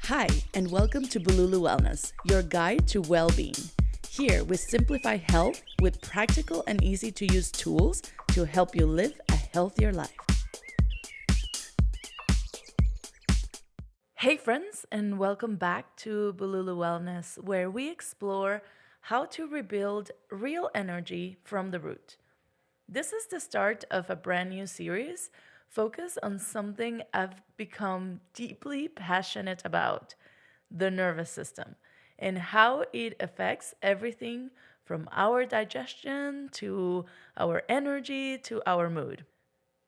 Hi, and welcome to Bululú Wellness, your guide to well-being. Here, we simplify health with practical and easy-to-use tools to help you live a healthier life. Hey friends, and welcome back to Bululú Wellness, where we explore how to rebuild real energy from the root. This is the start of a brand new series focused on something I've become deeply passionate about, the nervous system, and how it affects everything from our digestion to our energy to our mood.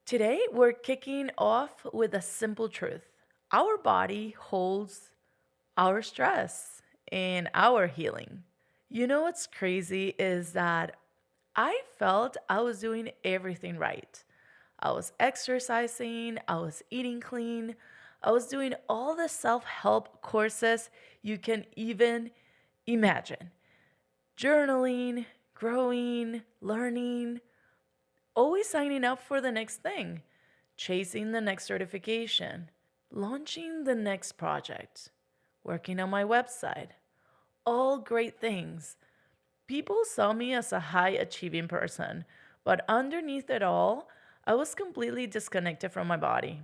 Today, we're kicking off with a simple truth. Our body holds our stress and our healing. You know what's crazy is that I felt I was doing everything right. I was exercising, I was eating clean, I was doing all the self help courses you can even imagine. Journaling, growing, learning, always signing up for the next thing, chasing the next certification, launching the next project, working on my website. All great things. People saw me as a high achieving person, but underneath it all, I was completely disconnected from my body.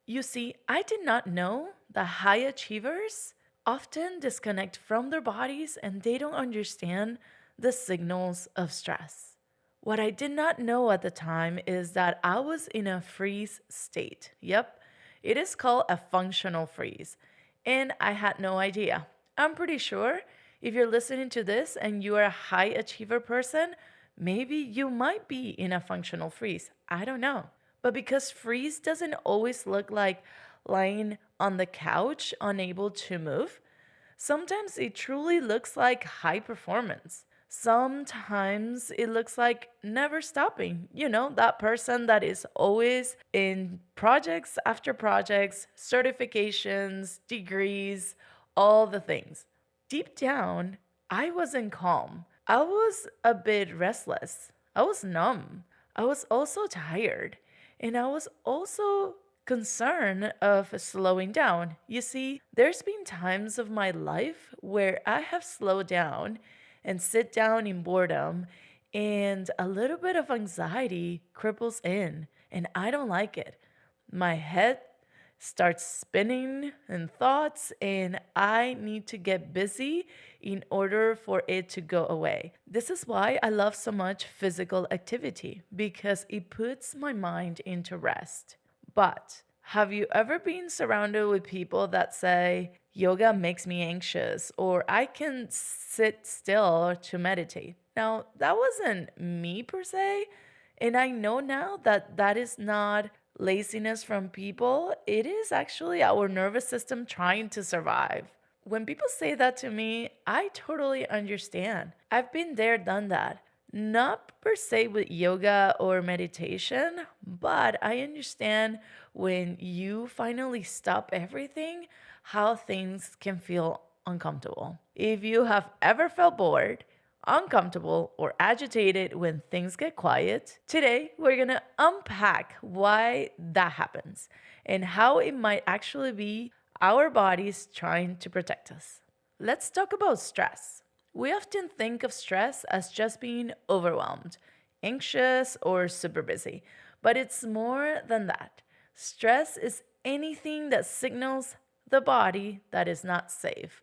You see, I did not know that high achievers often disconnect from their bodies and they don't understand the signals of stress. What I did not know at the time is that I was in a freeze state. Yep, it is called a functional freeze, and I had no idea. I'm pretty sure if you're listening to this and you are a high achiever person, maybe you might be in a functional freeze. I don't know. But because freeze doesn't always look like lying on the couch, unable to move, sometimes it truly looks like high performance. Sometimes it looks like never stopping. You know, that person that is always in projects after projects, certifications, degrees, all the things. Deep down, I wasn't calm. I was a bit restless. I was numb. I was also tired. And I was also concerned of slowing down. You see, there's been times of my life where I have slowed down and sit down in boredom and a little bit of anxiety cripples in and I don't like it. My head starts spinning and thoughts, and I need to get busy in order for it to go away. This is why I love so much physical activity because it puts my mind into rest. But have you ever been surrounded with people that say, yoga makes me anxious, or I can sit still to meditate? Now, that wasn't me per se, and I know now that that is not laziness from people, it is actually our nervous system trying to survive. When people say that to me, I totally understand. I've been there, done that. Not per se with yoga or meditation, but I understand when you finally stop everything, how things can feel uncomfortable. If you have ever felt bored, uncomfortable, or agitated when things get quiet, today we're gonna unpack why that happens and how it might actually be our bodies trying to protect us. Let's talk about stress. We often think of stress as just being overwhelmed, anxious, or super busy, but it's more than that. Stress is anything that signals the body that is not safe.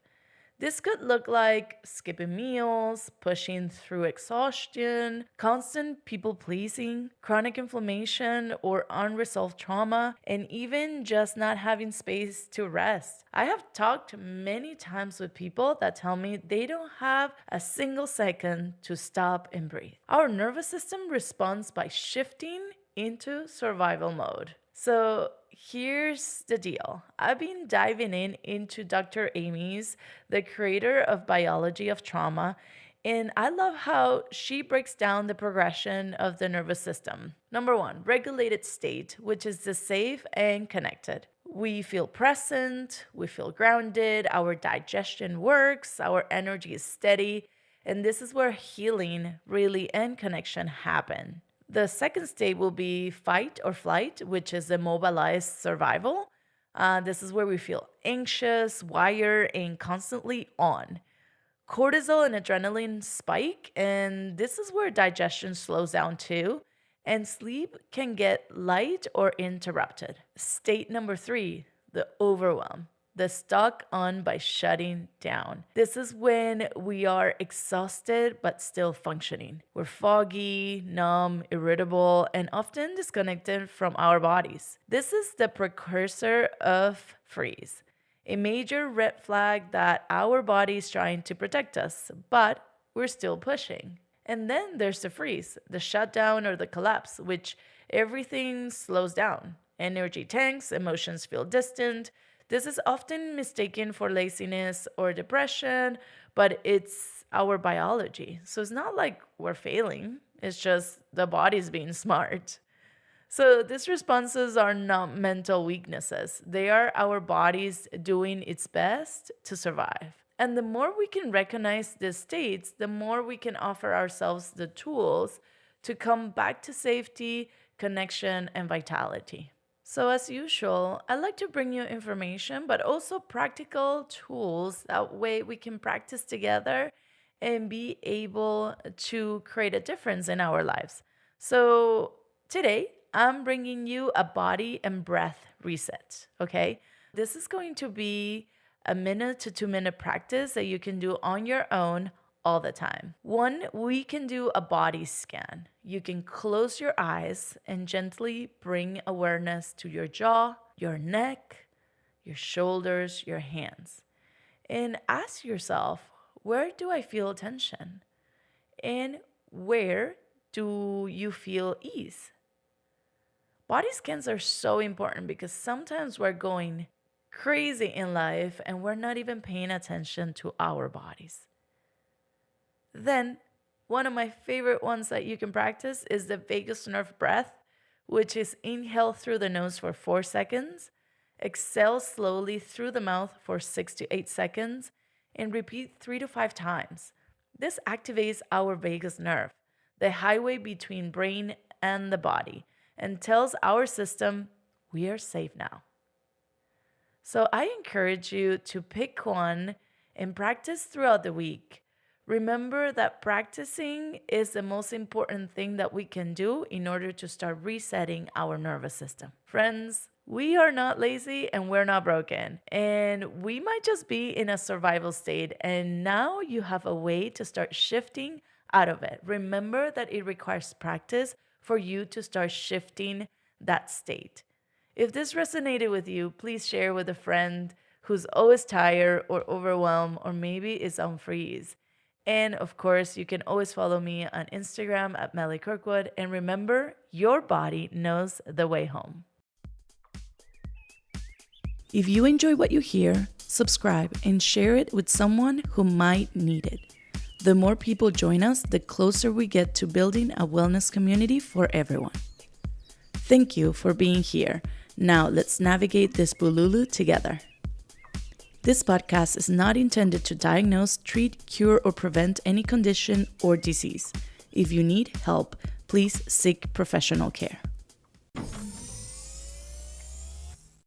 This could look like skipping meals, pushing through exhaustion, constant people pleasing, chronic inflammation or unresolved trauma, and even just not having space to rest. I have talked many times with people that tell me they don't have a single second to stop and breathe. Our nervous system responds by shifting into survival mode. So here's the deal. I've been diving into Dr. Amy's, the creator of Biology of Trauma, and I love how she breaks down the progression of the nervous system. Number one, regulated state, which is the safe and connected. We feel present, we feel grounded, our digestion works, our energy is steady, and this is where healing really and connection happen. The second state will be fight or flight, which is immobilized survival. This is where we feel anxious, wired, and constantly on. Cortisol and adrenaline spike, and this is where digestion slows down too, and sleep can get light or interrupted. State number 3, the overwhelm. The stuck on by shutting down. This is when we are exhausted but still functioning. We're foggy, numb, irritable, and often disconnected from our bodies. This is the precursor of freeze, a major red flag that our body is trying to protect us, but we're still pushing. And then there's the freeze, the shutdown or the collapse, which everything slows down. Energy tanks, emotions feel distant. This is often mistaken for laziness or depression, but it's our biology. So it's not like we're failing, it's just the body's being smart. So these responses are not mental weaknesses. They are our bodies doing its best to survive. And the more we can recognize these states, the more we can offer ourselves the tools to come back to safety, connection, and vitality. So as usual, I like to bring you information, but also practical tools. That way we can practice together and be able to create a difference in our lives. So today, I'm bringing you a body and breath reset, okay? This is going to be a 1 to 2 minute practice that you can do on your own all the time. One, we can do a body scan. You can close your eyes and gently bring awareness to your jaw, your neck, your shoulders, your hands. And ask yourself, where do I feel tension? And where do you feel ease? Body scans are so important because sometimes we're going crazy in life and we're not even paying attention to our bodies. Then, one of my favorite ones that you can practice is the vagus nerve breath, which is inhale through the nose for 4 seconds, exhale slowly through the mouth for 6 to 8 seconds, and repeat 3 to 5 times. This activates our vagus nerve, the highway between brain and the body, and tells our system we are safe now. So I encourage you to pick one and practice throughout the week. Remember that practicing is the most important thing that we can do in order to start resetting our nervous system. Friends, we are not lazy and we're not broken. And we might just be in a survival state. And now you have a way to start shifting out of it. Remember that it requires practice for you to start shifting that state. If this resonated with you, please share with a friend who's always tired or overwhelmed or maybe is on freeze. And of course, you can always follow me on Instagram at Meli Kirkwood. And remember, your body knows the way home. If you enjoy what you hear, subscribe and share it with someone who might need it. The more people join us, the closer we get to building a wellness community for everyone. Thank you for being here. Now let's navigate this Bululú together. This podcast is not intended to diagnose, treat, cure, or prevent any condition or disease. If you need help, please seek professional care.